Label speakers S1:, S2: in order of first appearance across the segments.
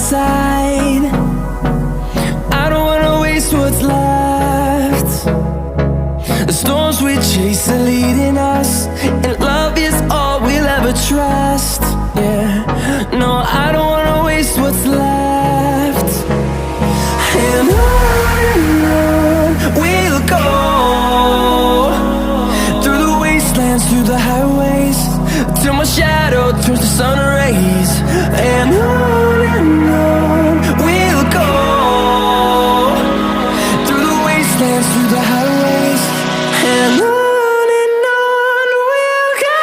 S1: side. I don't wanna waste what's left. The storms we chase are leading us, and love is all we'll ever trust. Yeah, no, I don't wanna waste what's left. And on we'll go, through the wastelands, through the highways, till my shadow turns to sun rays. And on we'll go, through the wastelands, through the highways, and on we'll go.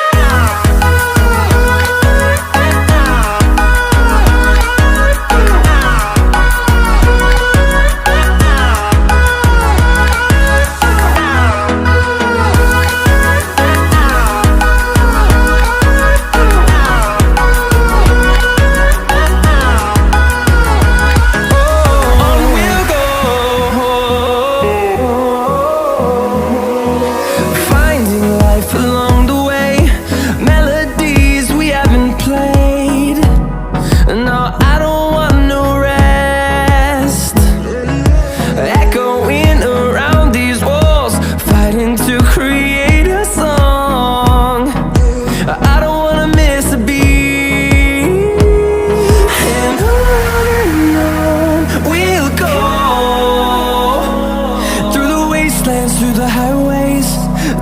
S1: Through the highways,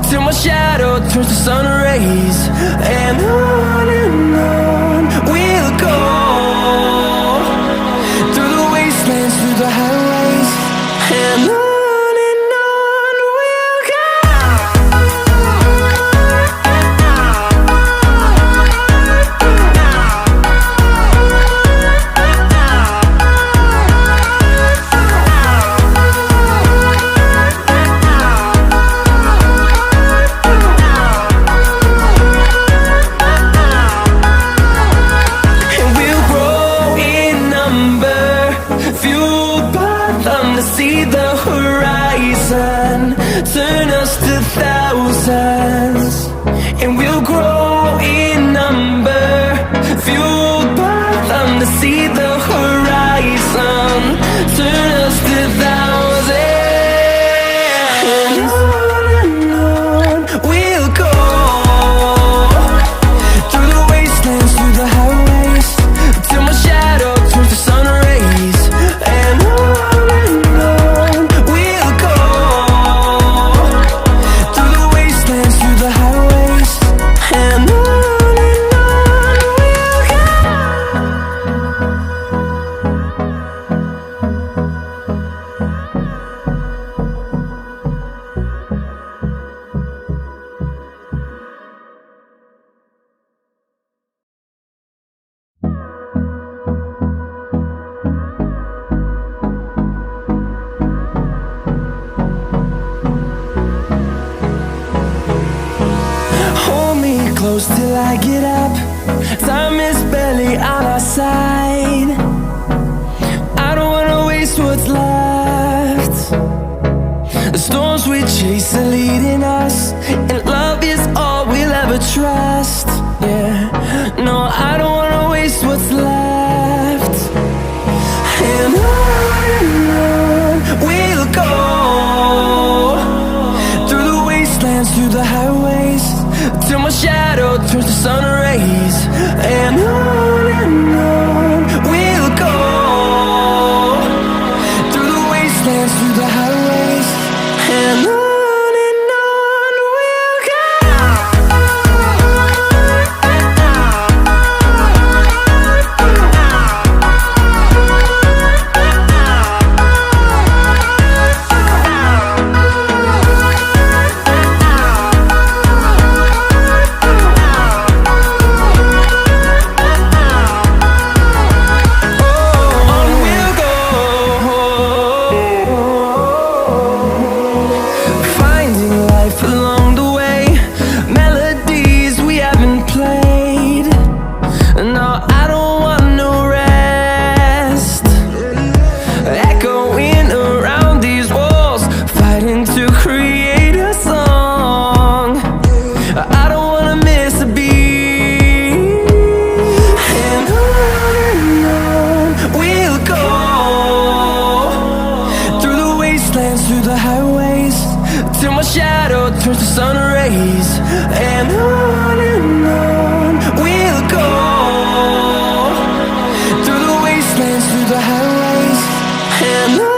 S1: till my shadow turns to sun rays. And on we'll go, through the wastelands, through the highways, and on we'll go. See the horizon turn us to thousands, and we'll grow in number, fueled by them. To see the horizon turn us to thousands, and on we'll go, through the wastelands, through the highways, till my shadow turns to sun rays. And close till I get up. Time is barely on our side. I don't wanna waste what's left. The storms we chase are leading us, and love is all we'll ever trust. Yeah, no, I don't wanna waste what's left. And on we'll go, through the wastelands, through the highways, till my shadow turns to sun rays. And on we'll go, through the wastelands, through the highways, and on we'll go. turns to sun rays, and on we'll go, through the wastelands, through the highways, and on.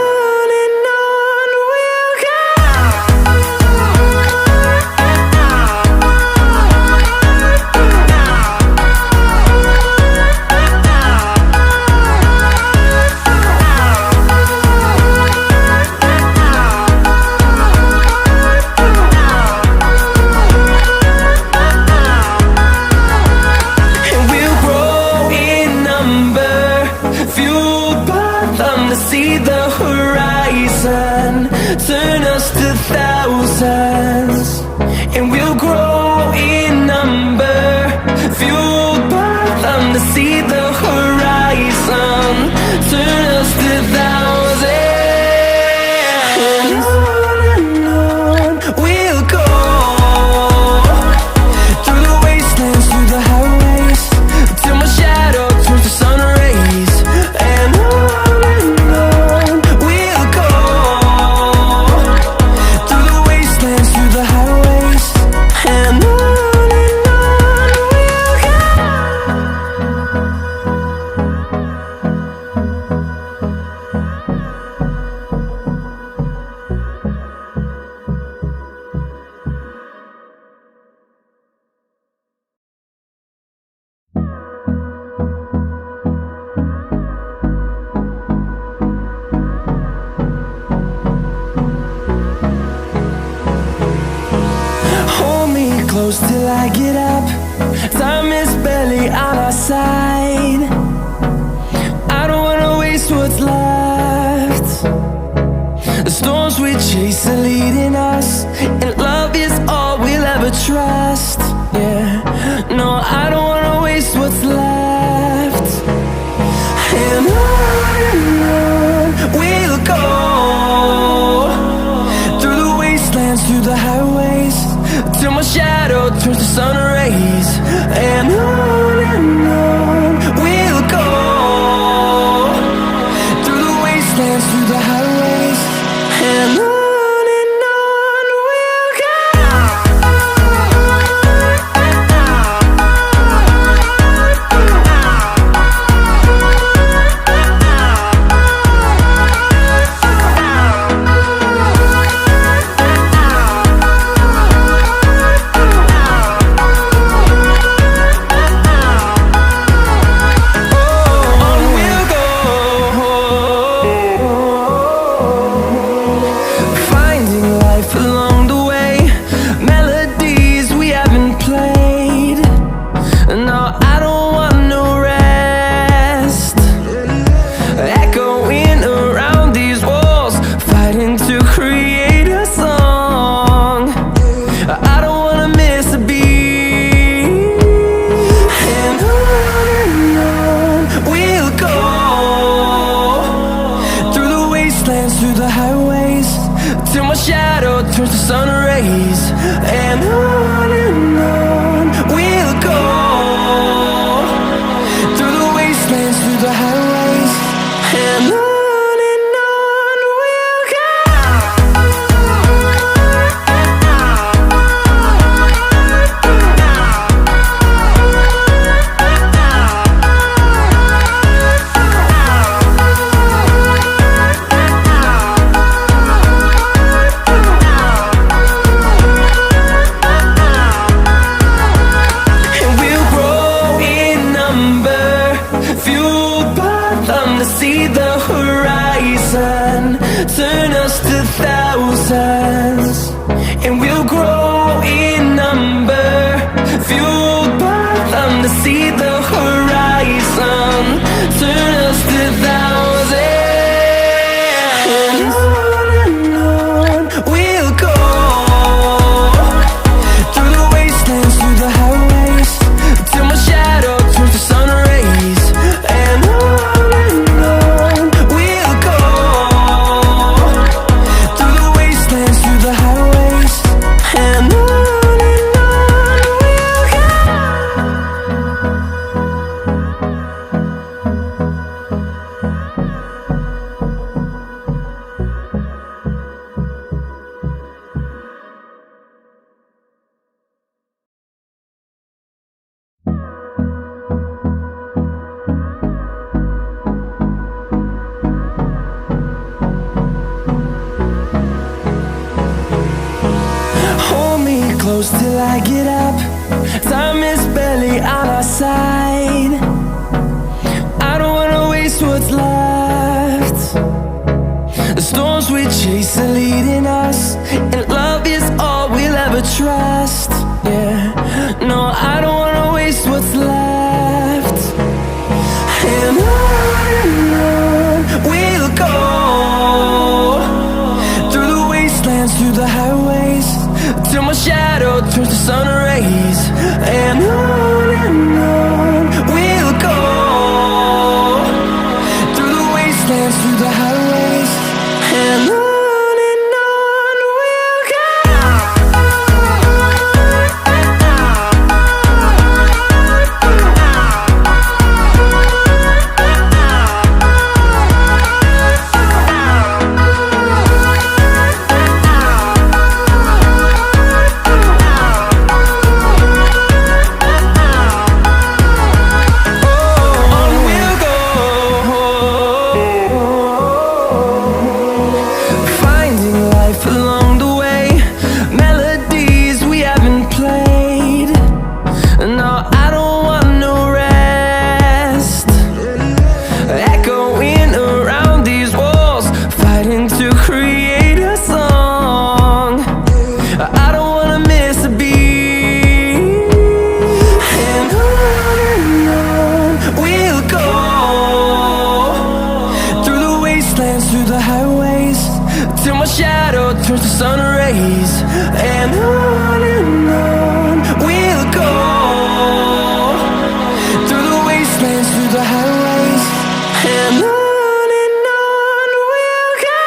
S1: See the horizon, turn us to thousands, and we'll grow in number, fueled by them. To see the horizon, turn us to thousands, and on we'll go, through the wastelands, through the highways, till my shadow turns to sun rays, and on. Close till I get up, time is barely on our side. I don't wanna waste what's left. The storms we chase are leading us, and love is all we'll ever trust. Yeah, no, I don't wanna waste what's left. And on we'll go, through the wastelands, through the highways, till my shadow turns to sun rays, and on we'll go, through the wastelands, through the highways, and on we'll go. Through the highways, till my shadow turns to sun rays, and on we'll go, through the wastelands, through the highways, and on. To see the horizon, turn us to thousands, and we'll grow in number, fueled by them. To see the horizon, turn us to thousands, and on we'll go, through the wastelands, through the highways, till my shadow turns to sun rays, and on we'll go, close till I get up. Time is barely on our side. I don't wanna waste what's left. The storms we chase are leading us, and love is all we'll ever trust. Yeah, no, I don't wanna waste what's left. And on we'll go, through the wastelands, through the highways, till my shadow turns to sun rays. And on we'll go, through the wastelands, through the highways, and on we'll go. Through the highways, till my shadow turns to sun rays. And on we'll go, through the wastelands, through the highways, and on we'll go.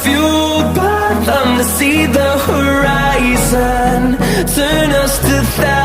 S1: Fueled by them to see the horizon, turn us to thousands.